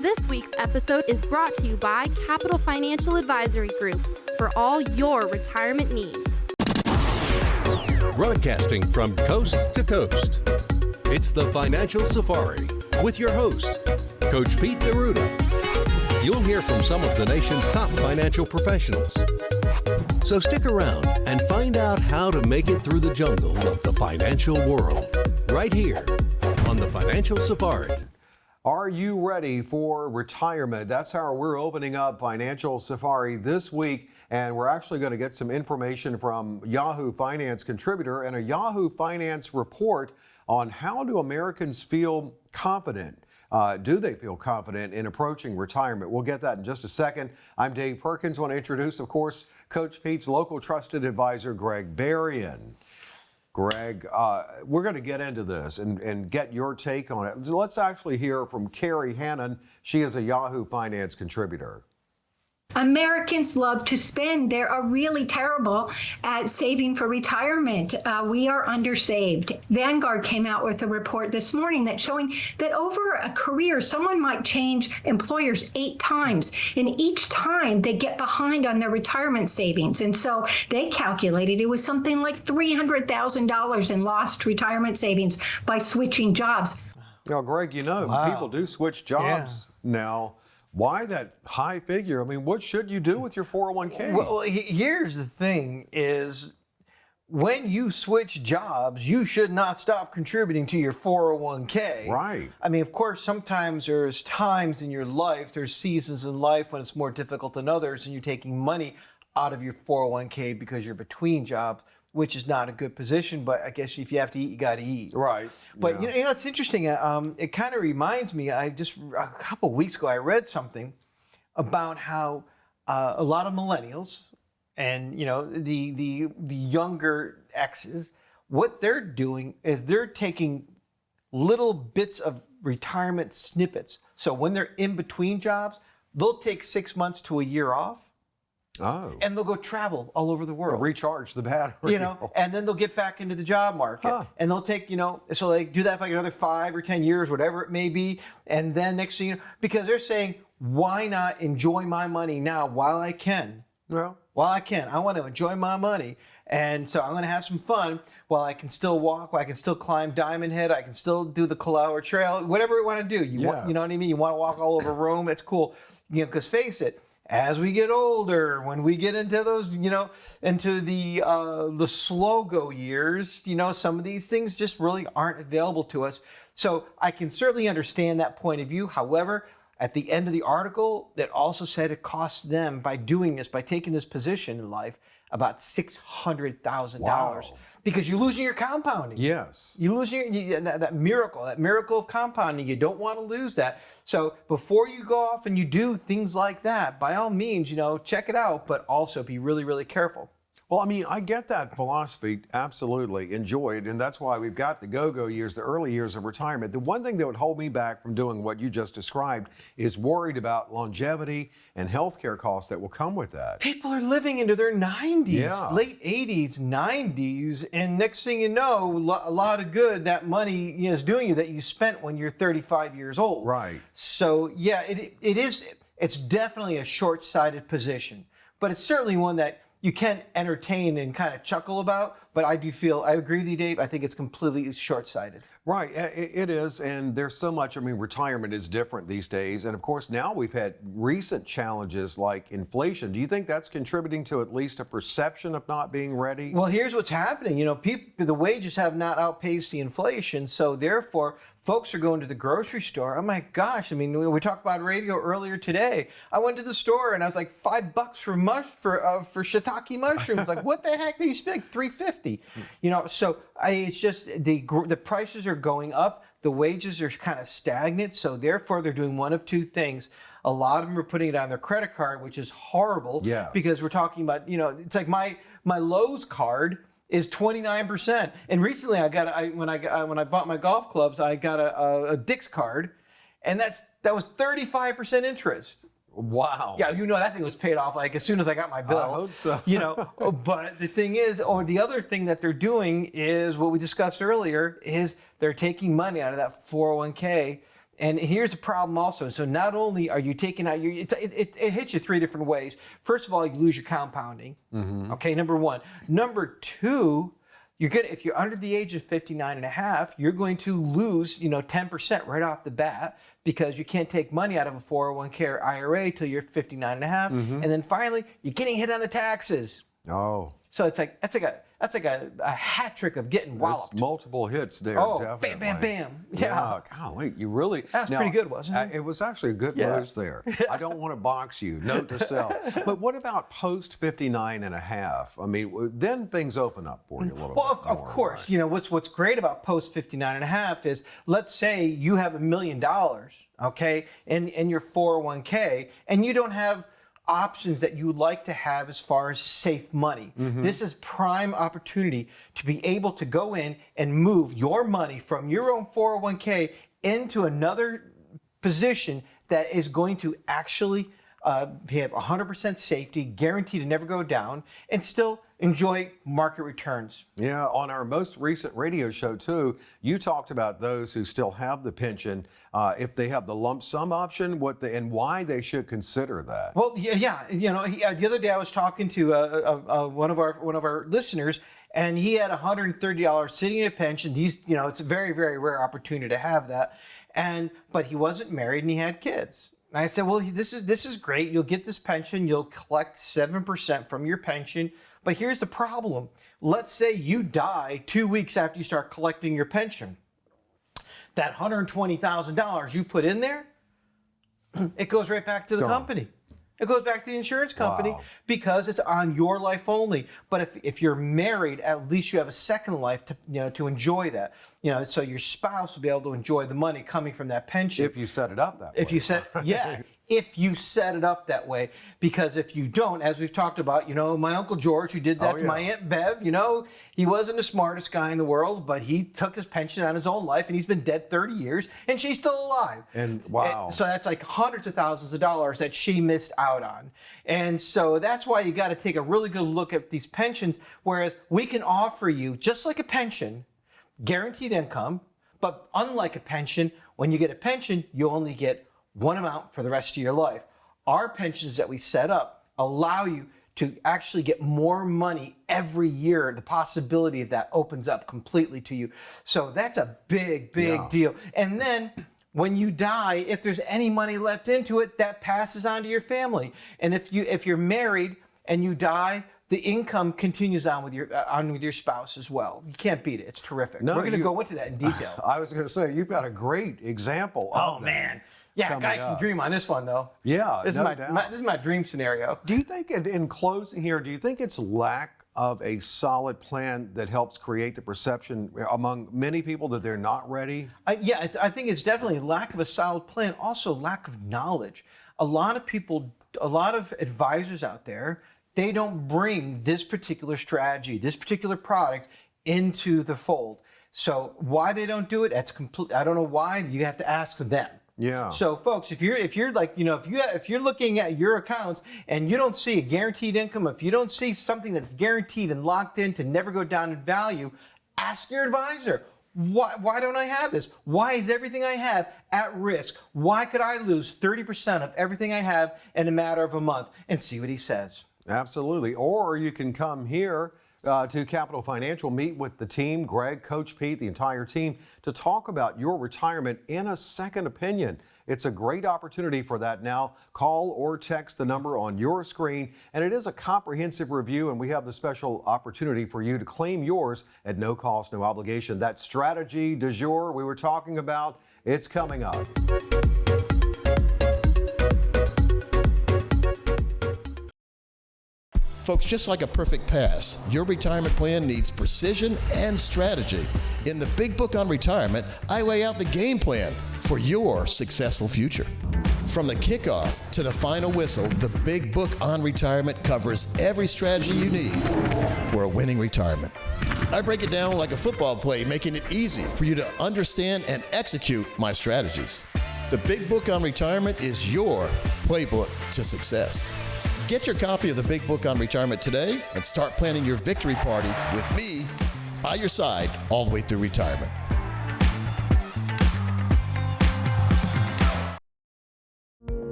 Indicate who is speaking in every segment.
Speaker 1: This week's episode is brought to you by Capital Financial Advisory Group for all your retirement needs.
Speaker 2: Broadcasting from coast to coast, it's the Financial Safari with your host, Coach Pete D'Arruda. You'll hear from some of the nation's top financial professionals. So stick around and find out how to make it through the jungle of the financial world, right here on the Financial Safari.
Speaker 3: Are you ready for retirement? That's how we're opening up Financial Safari this week, and we're actually going to get some information from Yahoo Finance contributor and a Yahoo Finance report on how do Americans feel confident. Do they feel confident in approaching retirement? We'll get that in just a second. I'm Dave Perkins. I want to introduce, of course, Coach Pete's local trusted advisor, Greg Berrien. Greg, we're going to get into this and get your take on it. So let's actually hear from Carrie Hannon. She is a Yahoo Finance contributor.
Speaker 4: Americans love to spend. They are really terrible at saving for retirement. We are undersaved. Vanguard came out with a report this morning that's showing that over a career, someone might change employers 8 times. And each time they get behind on their retirement savings. And so they calculated it was something like $300,000 in lost retirement savings by switching jobs.
Speaker 3: Now, Greg, people do switch jobs now. Why that high figure? I mean, what should you do with your 401k?
Speaker 5: Well, here's the thing is when you switch jobs, you should not stop contributing to your 401k.
Speaker 3: Right.
Speaker 5: I mean, of course, sometimes there's times in your life, there's seasons in life when it's more difficult than others and you're taking money out of your 401k because you're between jobs, which is not a good position, but I guess if you have to eat, you got to eat.
Speaker 3: Right.
Speaker 5: But you know, it's interesting. It kind of reminds me, a couple of weeks ago, I read something about how a lot of millennials and, the younger X's, what they're doing is they're taking little bits of retirement snippets. So when they're in between jobs, they'll take 6 months to a year off.
Speaker 3: Oh.
Speaker 5: And they'll go travel all over the world.
Speaker 3: Recharge the battery.
Speaker 5: And then they'll get back into the job market.
Speaker 3: Huh.
Speaker 5: And they'll take, so they do that for like another 5 or 10 years, whatever it may be. And then next thing you know, because they're saying, why not enjoy my money now while I can?
Speaker 3: Well,
Speaker 5: While I can. I want to enjoy my money. And so I'm going to have some fun while I can still walk, while I can still climb Diamond Head, I can still do the Kalauer Trail, whatever you want to do. You know what I mean? You want to walk all over Rome, it's cool. Because face it, as we get older, when we get into those, into the slow go years, some of these things just really aren't available to us. So I can certainly understand that point of view. However, at the end of the article, that also said it costs them by doing this, by taking this position in life, about $600,000.
Speaker 3: Wow.
Speaker 5: Because you're losing your compounding.
Speaker 3: yes.
Speaker 5: You're losing that miracle of compounding. You don't want to lose that. So before you go off and you do things like that, by all means, check it out, but also be really, really careful.
Speaker 3: Well, I mean, I get that philosophy, absolutely, enjoy it, and that's why we've got the go-go years, the early years of retirement. The one thing that would hold me back from doing what you just described is worried about longevity and healthcare costs that will come with that.
Speaker 5: People are living into their 90s, late 80s, 90s, and next thing you know, a lot of good that money is doing you that you spent when you're 35 years old.
Speaker 3: Right.
Speaker 5: So, yeah, it's definitely a short-sighted position, but it's certainly one that you can entertain and kind of chuckle about, but I agree with you, Dave. I think it's completely short-sighted.
Speaker 3: Right, it is, and there's so much. I mean, retirement is different these days, and of course now we've had recent challenges like inflation. Do you think that's contributing to at least a perception of not being ready?
Speaker 5: Well, here's what's happening. The wages have not outpaced the inflation, so therefore folks are going to the grocery store. Oh my gosh! I mean, we talked about radio earlier today. I went to the store and I was like $5 for shiitake mushrooms. Like, what the heck? They used to be like $3.50. So it's just the prices are going up. The wages are kind of stagnant. So therefore, they're doing one of two things. A lot of them are putting it on their credit card, which is horrible.
Speaker 3: Yes.
Speaker 5: Because we're talking about, it's like my Lowe's card is 29%. And recently when I bought my golf clubs, I got a Dick's card, and that was 35% interest.
Speaker 3: Wow.
Speaker 5: Yeah, that thing was paid off like as soon as I got my bill.
Speaker 3: I hope so.
Speaker 5: But the thing is, or the other thing that they're doing is what we discussed earlier, is they're taking money out of that 401k And here's the problem also. So not only are you taking out your, it hits you 3 different ways. First of all, you lose your compounding. Okay, number one. Number two, if you're under the age of 59 and a half, you're going to lose, 10% right off the bat, because you can't take money out of a 401k or IRA till you're 59 and a half. And then finally, you're getting hit on the taxes.
Speaker 3: Oh.
Speaker 5: So that's like a hat trick of getting walloped.
Speaker 3: It's multiple hits there, definitely.
Speaker 5: Bam, bam, bam.
Speaker 3: Yeah. Golly, you really.
Speaker 5: That was pretty good, wasn't it?
Speaker 3: It was actually a good moves there. I don't want to box you, note to self. But what about post 59 and a half? I mean, then things open up for you a little bit.
Speaker 5: Well, of course.
Speaker 3: Right?
Speaker 5: What's great about post 59 and a half is, let's say you have $1 million, okay, in your 401k, and you don't have options that you would like to have as far as safe money. This is prime opportunity to be able to go in and move your money from your own 401k into another position that is going to actually have 100% safety, guaranteed to never go down, and still enjoy market returns.
Speaker 3: Yeah, on our most recent radio show too, you talked about those who still have the pension, if they have the lump sum option, and why they should consider that.
Speaker 5: Well, yeah. The other day I was talking to one of our listeners, and he had $130 sitting in a pension. It's a very, very rare opportunity to have that, but he wasn't married and he had kids. And I said, well, this is great. You'll get this pension. You'll collect 7% from your pension. But here's the problem. Let's say you die 2 weeks after you start collecting your pension. That $120,000 you put in there, it goes right back to the company. It goes back to the insurance company because it's on your life only. But if you're married, at least you have a second life to enjoy that. So your spouse will be able to enjoy the money coming from that pension.
Speaker 3: If you set it up that way.
Speaker 5: If you set it up that way. Because if you don't, as we've talked about, my Uncle George, who did that to my Aunt Bev, he wasn't the smartest guy in the world, but he took his pension on his own life, and he's been dead 30 years, and she's still alive.
Speaker 3: And wow.
Speaker 5: So that's like hundreds of thousands of dollars that she missed out on. And so that's why you got to take a really good look at these pensions, whereas we can offer you, just like a pension, guaranteed income, but unlike a pension, when you get a pension, you only get one amount for the rest of your life. Our pensions that we set up allow you to actually get more money every year. The possibility of that opens up completely to you. So that's a big deal. And then when you die, if there's any money left into it, that passes on to your family. And if you're married and you die, the income continues on with your spouse as well. You can't beat it. It's terrific. We're going to go into that in detail.
Speaker 3: I was going to say, you've got a great example of that.
Speaker 5: Man. Yeah, a guy can dream on this one, though.
Speaker 3: Yeah,
Speaker 5: this is my dream scenario.
Speaker 3: Do you think, in closing here, do you think it's lack of a solid plan that helps create the perception among many people that they're not ready?
Speaker 5: I think it's definitely lack of a solid plan, also lack of knowledge. A lot of advisors out there, they don't bring this particular strategy, this particular product into the fold. So why they don't do it, that's complete. I don't know why. You have to ask them.
Speaker 3: Yeah.
Speaker 5: So folks, if you're like, if you're looking at your accounts and you don't see a guaranteed income, if you don't see something that's guaranteed and locked in to never go down in value, ask your advisor. Why don't I have this? Why is everything I have at risk? Why could I lose 30% of everything I have in a matter of a month? And see what he says.
Speaker 3: Absolutely. Or you can come here to Capital Financial, meet with the team, Greg, Coach Pete, the entire team, to talk about your retirement in a second opinion. It's a great opportunity for that now. Call or text the number on your screen, and it is a comprehensive review, and we have the special opportunity for you to claim yours at no cost, no obligation. That strategy du jour we were talking about, it's coming up.
Speaker 6: Folks, just like a perfect pass, your retirement plan needs precision and strategy. In the Big Book on Retirement, I lay out the game plan for your successful future. From the kickoff to the final whistle, the Big Book on Retirement covers every strategy you need for a winning retirement. I break it down like a football play, making it easy for you to understand and execute my strategies. The Big Book on Retirement is your playbook to success. Get your copy of the Big Book on Retirement today and start planning your victory party with me by your side all the way through retirement.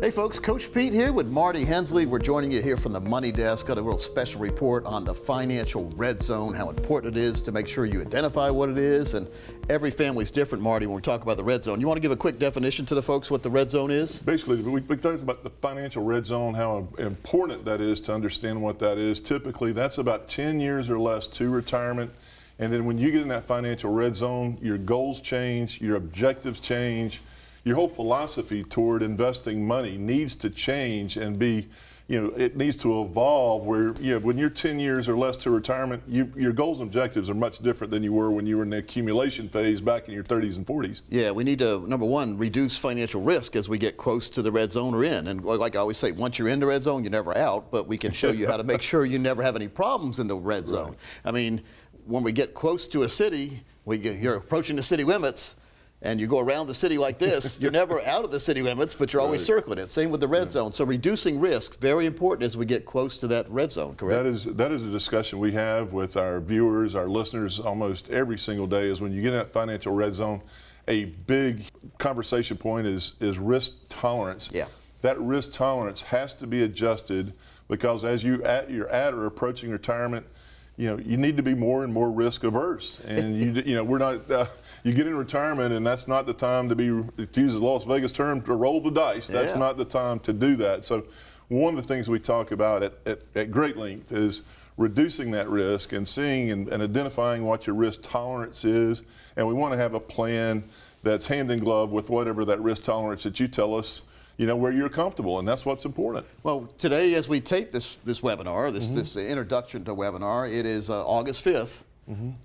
Speaker 6: Hey folks, Coach Pete here with Marty Hensley. We're joining you here from the Money Desk. Got a little special report on the financial red zone, how important it is to make sure you identify what it is. And every family's different, Marty, when we talk about the red zone. You want to give a quick definition to the folks what the red zone is?
Speaker 7: Basically, we talked about the financial red zone, how important that is to understand what that is. Typically, that's about 10 years or less to retirement. And then when you get in that financial red zone, your goals change, your objectives change. Your whole philosophy toward investing money needs to change and be, it needs to evolve where, when you're 10 years or less to retirement, your goals and objectives are much different than you were when you were in the accumulation phase back in your 30s and 40s.
Speaker 6: Yeah, we need to, number one, reduce financial risk as we get close to the red zone or in. And like I always say, once you're in the red zone, you're never out, but we can show you how to make sure you never have any problems in the red zone. Right. I mean, when we get close to a city, you're approaching the city limits, and you go around the city like this, you're never out of the city limits, but you're always circling it. Same with the red zone. So reducing risk, very important as we get close to that red zone, correct?
Speaker 7: That is a discussion we have with our viewers, our listeners, almost every single day, is when you get in that financial red zone, a big conversation point is risk tolerance.
Speaker 6: Yeah.
Speaker 7: That risk tolerance has to be adjusted because as you're at or approaching retirement, you need to be more and more risk averse. And we're not. You get in retirement, and that's not the time to use the Las Vegas term, to roll the dice. That's not the time to do that. So one of the things we talk about at great length is reducing that risk and seeing and identifying what your risk tolerance is. And we want to have a plan that's hand in glove with whatever that risk tolerance that you tell us, where you're comfortable, and that's what's important.
Speaker 6: Well, today, as we tape this webinar, this introduction to webinar, it is August 5th.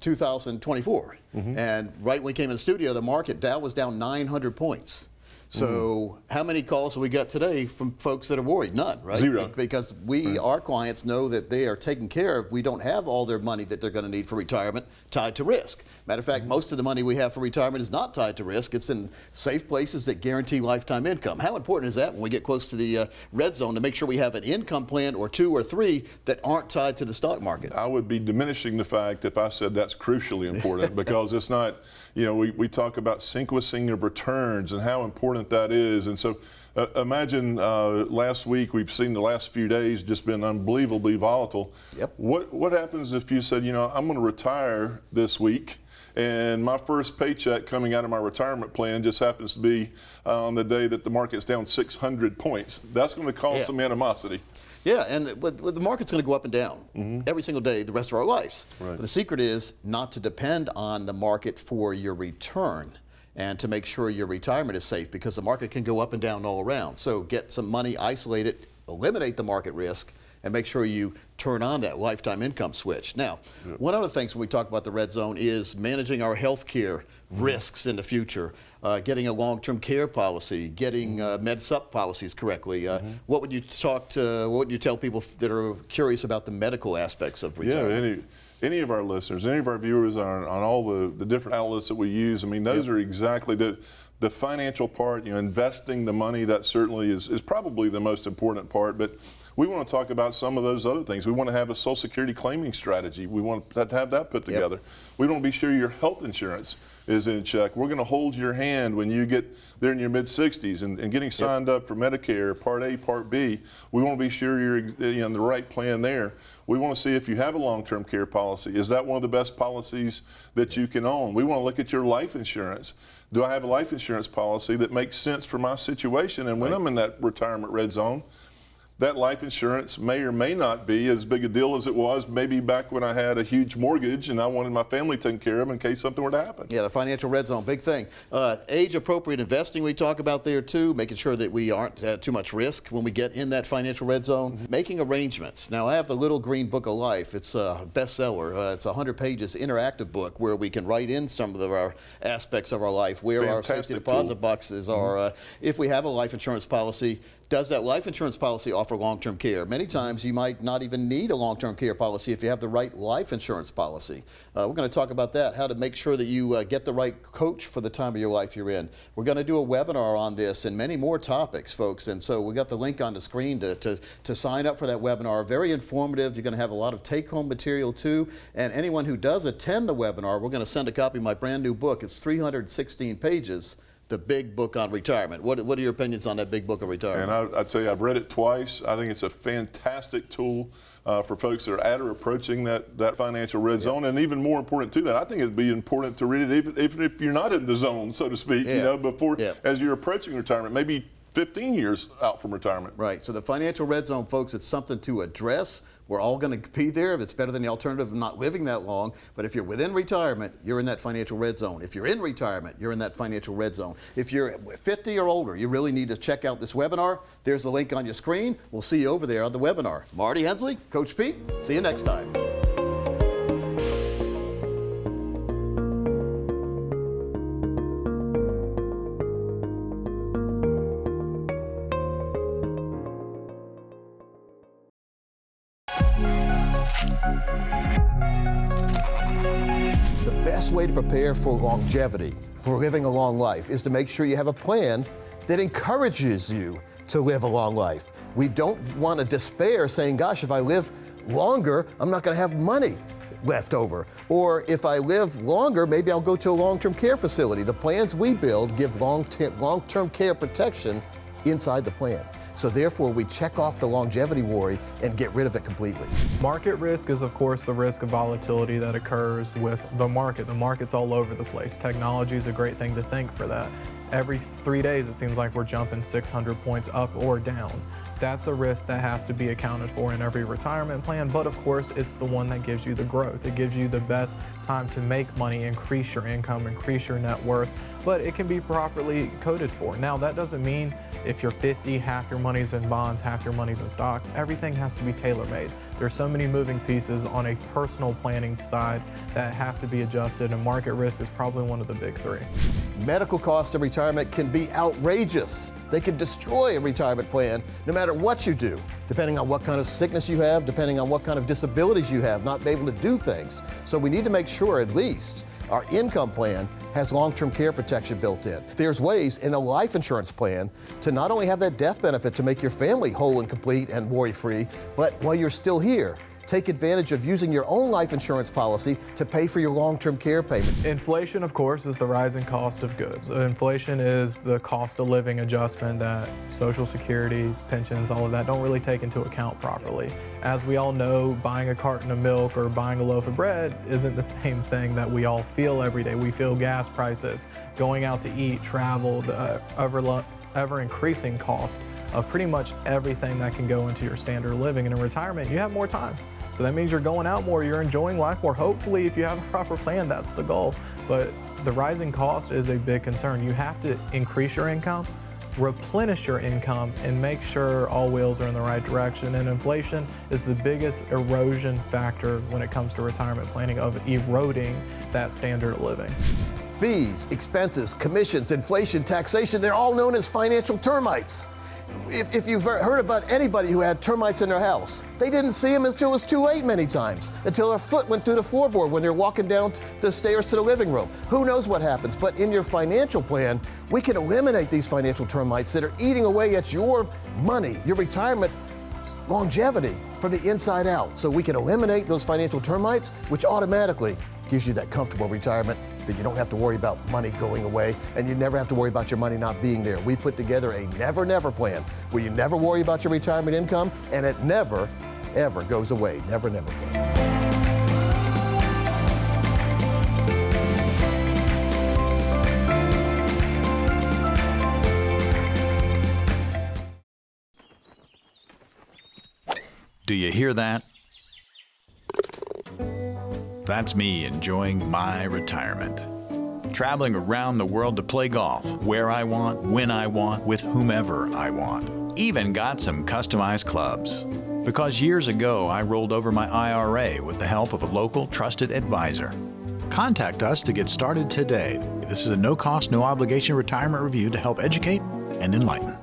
Speaker 6: 2024. And right when we came in the studio, the market, Dow was down 900 points. So how many calls have we got today from folks that are worried? None, right?
Speaker 7: Zero.
Speaker 6: Because our clients know that they are taken care of. We don't have all their money that they're going to need for retirement tied to risk. Matter of fact, most of the money we have for retirement is not tied to risk. It's in safe places that guarantee lifetime income. How important is that when we get close to the red zone to make sure we have an income plan or two or three that aren't tied to the stock market?
Speaker 7: I would be diminishing the fact if I said that's crucially important because it's not, we talk about sequencing of returns and how important that is. And so imagine last week, we've seen the last few days just been unbelievably volatile.
Speaker 6: Yep.
Speaker 7: What happens if you said, I'm going to retire this week and my first paycheck coming out of my retirement plan just happens to be on the day that the market's down 600 points? That's going to cause some animosity.
Speaker 6: Yeah, and the market's going to go up and down every single day the rest of our lives.
Speaker 7: Right.
Speaker 6: But the secret is not to depend on the market for your return and to make sure your retirement is safe because the market can go up and down all around. So get some money, isolate it, eliminate the market risk, and make sure you turn on that lifetime income switch. Now, one of the things when we talk about the red zone is managing our health care risks in the future, getting a long-term care policy, getting med-sup policies correctly. What would you tell people that are curious about the medical aspects of retirement?
Speaker 7: Yeah, any of our listeners, any of our viewers on all the different outlets that we use, I mean, those are exactly the financial part, investing the money, that certainly is probably the most important part. But we want to talk about some of those other things. We want to have a Social Security claiming strategy. We want to have that put together. We want to be sure your health insurance is in check. We're going to hold your hand when you get there in your mid-60s and getting signed up for Medicare, Part A, Part B. We want to be sure you're in the right plan there. We want to see if you have a long-term care policy. Is that one of the best policies that you can own? We want to look at your life insurance. Do I have a life insurance policy that makes sense for my situation? And when I'm in that retirement red zone, that life insurance may or may not be as big a deal as it was maybe back when I had a huge mortgage and I wanted my family taken care of in case something were to happen.
Speaker 6: Yeah, the financial red zone, big thing. Age-appropriate investing we talk about there too, making sure that we aren't at too much risk when we get in that financial red zone. Making arrangements. Now, I have the Little Green Book of Life. It's a bestseller. It's a 100 pages interactive book where we can write in some of our aspects of our life, where our safety deposit boxes are. If we have a life insurance policy, does that life insurance policy offer long-term care? Many times you might not even need a long-term care policy if you have the right life insurance policy. We're going to talk about that, how to make sure that you get the right coach for the time of your life you're in. We're going to do a webinar on this and many more topics, folks. And so we got the link on the screen to sign up for that webinar. Very informative. You're going to have a lot of take-home material too. And anyone who does attend the webinar, we're going to send a copy of my brand new book. It's 316 pages. the Big Book on Retirement. What are your opinions on that Big Book on Retirement?
Speaker 7: And I'd say I've read it twice. I think it's a fantastic tool for folks that are at or approaching that financial red zone. And even more important to that, I think it'd be important to read it even if you're not in the zone, so to speak, before as you're approaching retirement, maybe 15 years out from retirement.
Speaker 6: Right. So the financial red zone, folks, it's something to address. We're all going to be there. If it's better than the alternative of not living that long. But if you're within retirement, you're in that financial red zone. If you're in retirement, you're in that financial red zone. If you're 50 or older, you really need to check out this webinar. There's the link on your screen. We'll see you over there on the webinar. Marty Hensley, Coach Pete, see you next time. The best way to prepare for longevity, for living a long life, is to make sure you have a plan that encourages you to live a long life. We don't want to despair saying, gosh, if I live longer, I'm not going to have money left over. Or if I live longer, maybe I'll go to a long-term care facility. The plans we build give long-term care protection inside the plan. So therefore, we check off the longevity worry and get rid of it completely.
Speaker 8: Market risk is, of course, the risk of volatility that occurs with the market. The market's all over the place. Technology is a great thing to think for that. Every 3 days, it seems like we're jumping 600 points up or down. That's a risk that has to be accounted for in every retirement plan, but of course, it's the one that gives you the growth. It gives you the best time to make money, increase your income, increase your net worth, but it can be properly coded for. Now, that doesn't mean if you're 50, half your money's in bonds, half your money's in stocks. Everything has to be tailor-made. There's so many moving pieces on a personal planning side that have to be adjusted, and market risk is probably one of the big three.
Speaker 6: Medical costs of retirement can be outrageous. They can destroy a retirement plan no matter what you do, depending on what kind of sickness you have, depending on what kind of disabilities you have, not able to do things. So we need to make sure at least our income plan has long-term care protection built in. There's ways in a life insurance plan to not only have that death benefit to make your family whole and complete and worry-free, but while you're still here, take advantage of using your own life insurance policy to pay for your long-term care payments.
Speaker 8: Inflation, of course, is the rising cost of goods. Inflation is the cost of living adjustment that Social Securities, pensions, all of that don't really take into account properly. As we all know, buying a carton of milk or buying a loaf of bread isn't the same thing that we all feel every day. We feel gas prices, going out to eat, travel, the ever-increasing cost of pretty much everything that can go into your standard living. And in retirement, you have more time. So that means you're going out more, you're enjoying life more. Hopefully, if you have a proper plan, that's the goal. But the rising cost is a big concern. You have to increase your income, replenish your income, and make sure all wheels are in the right direction. And inflation is the biggest erosion factor when it comes to retirement planning, of eroding that standard of living.
Speaker 6: Fees, expenses, commissions, inflation, taxation, they're all known as financial termites. If you've heard about anybody who had termites in their house, they didn't see them until it was too late many times, until their foot went through the floorboard when they're walking down the stairs to the living room. Who knows what happens? But in your financial plan, we can eliminate these financial termites that are eating away at your money, your retirement longevity from the inside out. So we can eliminate those financial termites, which automatically gives you that comfortable retirement that you don't have to worry about money going away, and you never have to worry about your money not being there. We put together a never plan where you never worry about your retirement income, and it never, ever goes away. Never plan.
Speaker 9: Do you hear that? That's me enjoying my retirement. Traveling around the world to play golf, where I want, when I want, with whomever I want. Even got some customized clubs. Because years ago, I rolled over my IRA with the help of a local trusted advisor. Contact us to get started today. This is a no-cost, no-obligation retirement review to help educate and enlighten.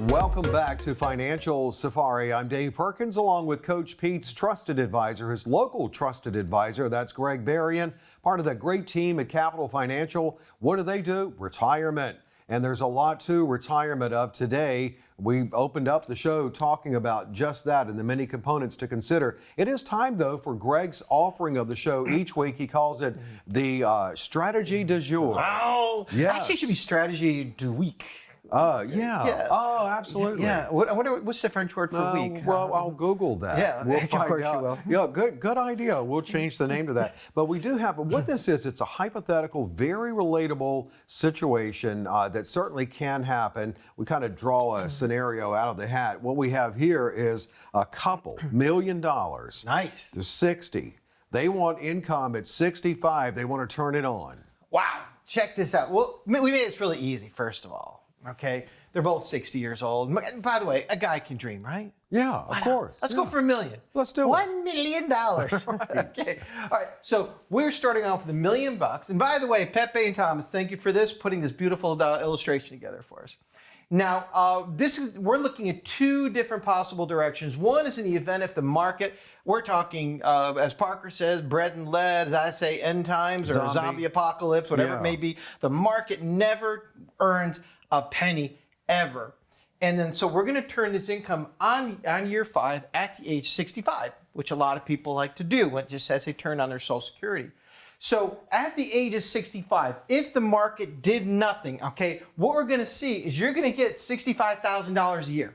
Speaker 3: Welcome back to Financial Safari. I'm Dave Perkins, along with Coach Pete's trusted advisor, his local trusted advisor. That's Greg Berrien, part of that great team at Capital Financial. What do? Retirement. And there's a lot to retirement of today. We opened up the show talking about just that and the many components to consider. It is time, though, for Greg's offering of the show each week. He calls it the strategy du jour.
Speaker 5: Oh,
Speaker 3: yeah.
Speaker 5: Actually, it should be strategy du week.
Speaker 3: Yeah. Oh, absolutely.
Speaker 5: Yeah. I wonder what's the French word for week?
Speaker 3: Well, I'll Google that.
Speaker 5: Yeah,
Speaker 3: we'll
Speaker 5: of
Speaker 3: find
Speaker 5: course
Speaker 3: out.
Speaker 5: you will.
Speaker 3: Yeah, good idea. We'll change the name to that. But we do have what this is. It's a hypothetical, very relatable situation that certainly can happen. We kind of draw a scenario out of the hat. What we have here is a couple, $1 million.
Speaker 5: Nice.
Speaker 3: They're 60. They want income at 65. They want to turn it on.
Speaker 5: Wow. Check this out. Well, we made this really easy, first of all. Okay, they're both 60 years old. And by the way, a guy can dream, right?
Speaker 3: Yeah, of course.
Speaker 5: Let's go for $1 million.
Speaker 3: Let's do it.
Speaker 5: $1 million. Okay. All right. So we're starting off with $1 million. And by the way, Pepe and Thomas, thank you for this, putting this beautiful illustration together for us. Now, we're looking at two different possible directions. One is in the event if the market, we're talking, as Parker says, bread and lead, as I say, end times or zombie apocalypse, whatever it may be. The market never earns a penny ever. And then so we're going to turn this income on year 5 at the age 65, which a lot of people like to do. It just says they turn on their Social Security. So at the age of 65, if the market did nothing, okay, what we're going to see is you're going to get $65,000 a year.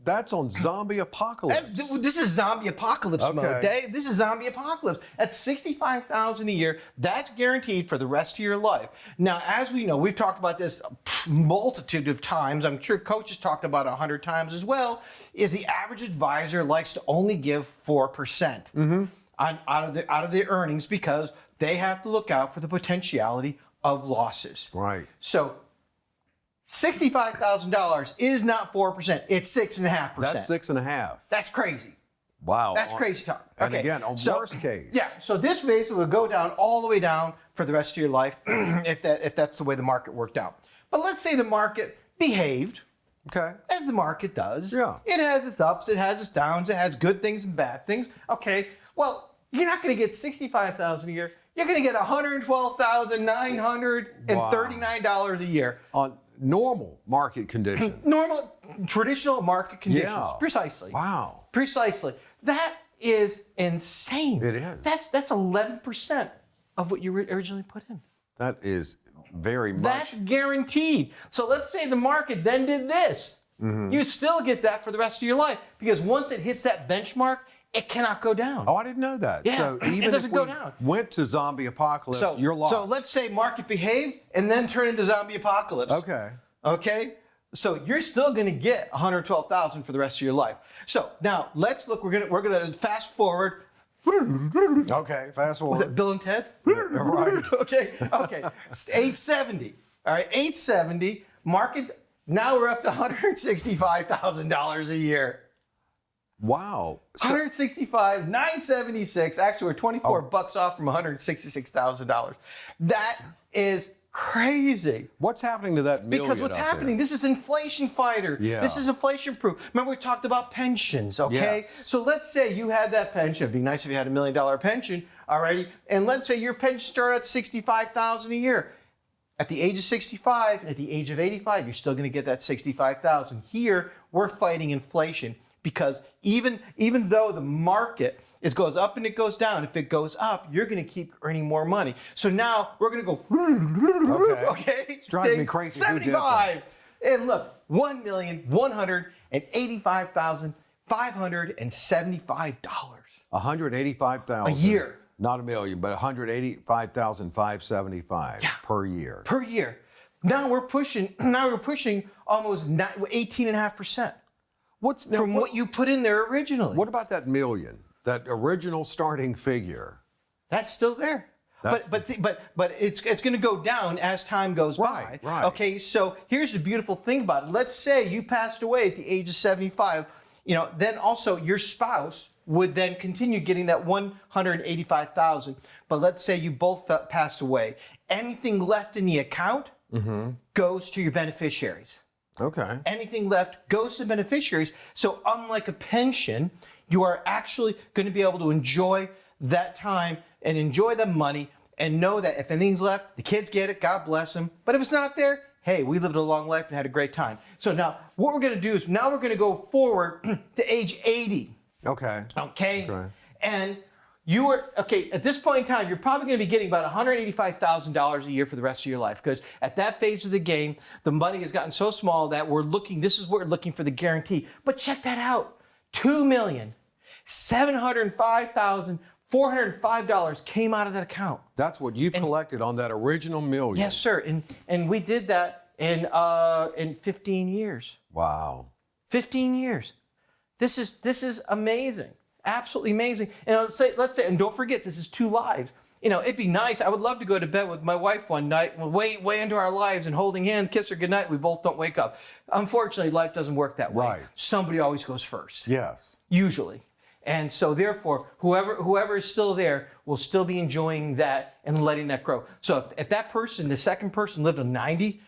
Speaker 3: That's on zombie apocalypse.
Speaker 5: This is zombie apocalypse mode, Dave. This is zombie apocalypse. That's $65,000 a year. That's guaranteed for the rest of your life. Now, as we know, we've talked about this a multitude of times. I'm sure Coach has talked about it 100 times as well. Is the average advisor likes to only give 4% out of the earnings because they have to look out for the potentiality of losses.
Speaker 3: Right.
Speaker 5: So $65,000 is not 4%. It's 6.5%.
Speaker 3: That's 6.5.
Speaker 5: That's crazy.
Speaker 3: Wow.
Speaker 5: That's crazy talk.
Speaker 3: And
Speaker 5: Okay.
Speaker 3: again, on worst case.
Speaker 5: Yeah. So this basically will go down all the way down for the rest of your life if that's the way the market worked out. But let's say the market behaved.
Speaker 3: Okay.
Speaker 5: As the market does.
Speaker 3: Yeah.
Speaker 5: It has its ups, it has its downs, it has good things and bad things. Okay. Well, you're not going to get $65,000 a year. You're going to get $112,939 a year.
Speaker 3: On normal market conditions.
Speaker 5: Normal, traditional market conditions.
Speaker 3: Yeah.
Speaker 5: Precisely.
Speaker 3: Wow.
Speaker 5: Precisely. That is insane.
Speaker 3: It is.
Speaker 5: That's 11% of what you originally put in.
Speaker 3: That is very much.
Speaker 5: That's guaranteed. So let's say the market then did this. You'd still get that for the rest of your life because once it hits that benchmark, it cannot go down.
Speaker 3: Oh, I didn't know that.
Speaker 5: Yeah,
Speaker 3: So even
Speaker 5: it doesn't
Speaker 3: if we
Speaker 5: go down.
Speaker 3: went to zombie apocalypse, you're lost.
Speaker 5: So let's say market behaved and then turn into zombie apocalypse.
Speaker 3: Okay.
Speaker 5: Okay. So you're still going to get $112,000 for the rest of your life. So now let's look. We're gonna fast forward.
Speaker 3: Okay. Fast forward.
Speaker 5: Was it Bill and Ted?
Speaker 3: Right.
Speaker 5: Okay. Age 70. All right. Age 70. Market. Now we're up to $165,000 a year.
Speaker 3: Wow.
Speaker 5: 165, 976. Actually, we're 24 bucks off from $166,000. That is crazy.
Speaker 3: What's happening to that million?
Speaker 5: Because what's happening, this is inflation fighter.
Speaker 3: Yeah.
Speaker 5: This is inflation proof. Remember we talked about pensions, okay?
Speaker 3: Yes.
Speaker 5: So let's say you had that pension. It'd be nice if you had $1 million pension, alrighty? And let's say your pension started at $65,000 a year. At the age of 65 and at the age of 85, you're still going to get that $65,000. Here, we're fighting inflation because even though the market goes up and it goes down, if it goes up, you're going to keep earning more money. So now we're going to go. Okay.
Speaker 3: It's driving me crazy.
Speaker 5: 75. And look, $1,185,575.
Speaker 3: $185,000
Speaker 5: A year.
Speaker 3: Not a million, but $185,575 per year.
Speaker 5: Per year. Now we're pushing almost 18.5%. From what you put in there originally.
Speaker 3: What about that million? That original starting figure?
Speaker 5: That's still there. But it's going to go down as time goes by.
Speaker 3: Right.
Speaker 5: Okay, so here's the beautiful thing about it. Let's say you passed away at the age of 75. Then also your spouse would then continue getting that $185,000. But let's say you both passed away. Anything left in the account goes to your beneficiaries.
Speaker 3: Okay.
Speaker 5: Anything left goes to beneficiaries. So unlike a pension, you are actually going to be able to enjoy that time and enjoy the money and know that if anything's left, the kids get it, God bless them. But if it's not there, hey, we lived a long life and had a great time. So now what we're going to do is now we're going to go forward to age 80.
Speaker 3: Okay.
Speaker 5: Okay.
Speaker 3: Okay.
Speaker 5: And you are, okay, at this point in time, you're probably going to be getting about $185,000 a year for the rest of your life, because at that phase of the game, the money has gotten so small that this is what we're looking for the guarantee. But check that out. $2,705,405 came out of that account.
Speaker 3: That's what you've collected on that original million.
Speaker 5: Yes, sir. And we did that in 15 years.
Speaker 3: Wow.
Speaker 5: 15 years. This is amazing. Absolutely amazing. And let's say, and don't forget, this is 2 lives. It'd be nice. I would love to go to bed with my wife one night, way into our lives, and holding hands, kiss her goodnight. We both don't wake up. Unfortunately, life doesn't work that way.
Speaker 3: Right.
Speaker 5: Somebody always goes first.
Speaker 3: Yes.
Speaker 5: Usually. And so therefore, whoever is still there will still be enjoying that and letting that grow. So if that person, the second person, lived to 90,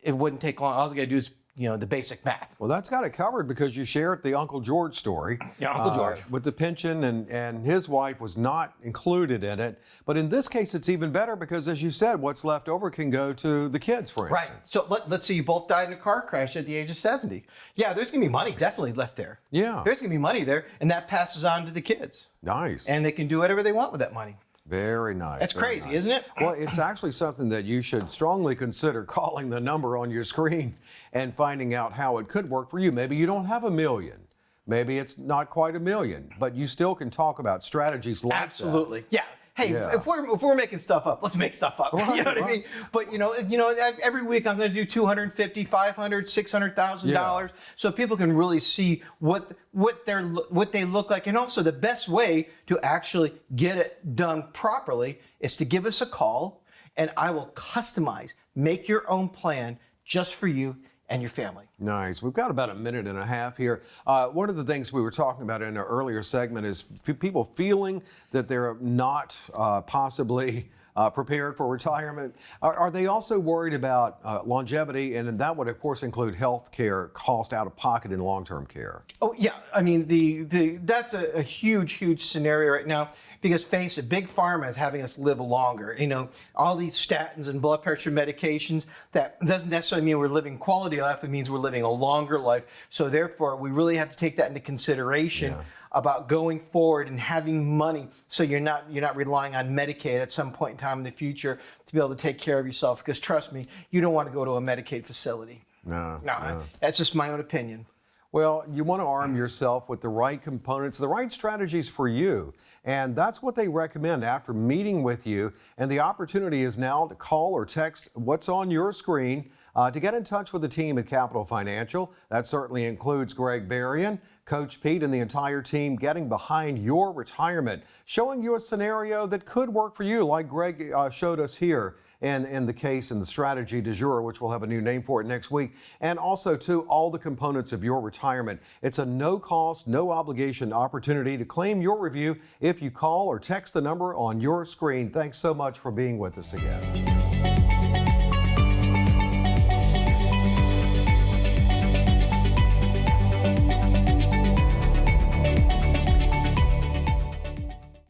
Speaker 5: it wouldn't take long. All you got to do is the basic math.
Speaker 3: Well, that's got it covered, because you shared the Uncle George story.
Speaker 5: Yeah, Uncle George.
Speaker 3: With the pension, and his wife was not included in it. But in this case, it's even better because, as you said, what's left over can go to the kids, for instance.
Speaker 5: Right. So let's say you both died in a car crash at the age of 70. Yeah, there's going to be money definitely left there.
Speaker 3: Yeah.
Speaker 5: There's going to be money there, and that passes on to the kids.
Speaker 3: Nice.
Speaker 5: And they can do whatever they want with that money.
Speaker 3: Very nice.
Speaker 5: That's
Speaker 3: very
Speaker 5: crazy,
Speaker 3: nice.
Speaker 5: isn't it?
Speaker 3: Well, it's actually something that you should strongly consider calling the number on your screen and finding out how it could work for you. Maybe you don't have $1 million. Maybe it's not quite $1 million, but you still can talk about strategies like
Speaker 5: Absolutely.
Speaker 3: that.
Speaker 5: Yeah. Hey,
Speaker 3: Yeah.
Speaker 5: if we're making stuff up, let's make stuff up.
Speaker 3: Right,
Speaker 5: You know what I mean? But every week I'm going to do $250,000, $500,000, $600,000, so people can really see what they look like, and also the best way to actually get it done properly is to give us a call, and I will make your own plan just for you and your family.
Speaker 3: Nice. We've got about 1.5 minutes here. One of the things we were talking about in an earlier segment is people feeling that they're not possibly prepared for retirement. Are they also worried about longevity? And that would, of course, include health care cost out of pocket in long-term care.
Speaker 5: Oh, yeah. I mean, that's a huge scenario right now, because face it, Big Pharma is having us live longer. All these statins and blood pressure medications, that doesn't necessarily mean we're living quality life. It means we're living a longer life. So therefore, we really have to take that into consideration. Yeah. About going forward and having money, so you're not relying on Medicaid at some point in time in the future to be able to take care of yourself. Because trust me, you don't want to go to a Medicaid facility. No. That's just my own opinion.
Speaker 3: Well, you want to arm yourself with the right components, the right strategies for you. And that's what they recommend after meeting with you. And the opportunity is now to call or text what's on your screen to get in touch with the team at Capital Financial. That certainly includes Greg Berrien, Coach Pete, and the entire team getting behind your retirement, showing you a scenario that could work for you, like Greg showed us here in the case and the strategy du jour, which we'll have a new name for it next week, and also to all the components of your retirement. It's a no-cost, no-obligation opportunity to claim your review if you call or text the number on your screen. Thanks so much for being with us again.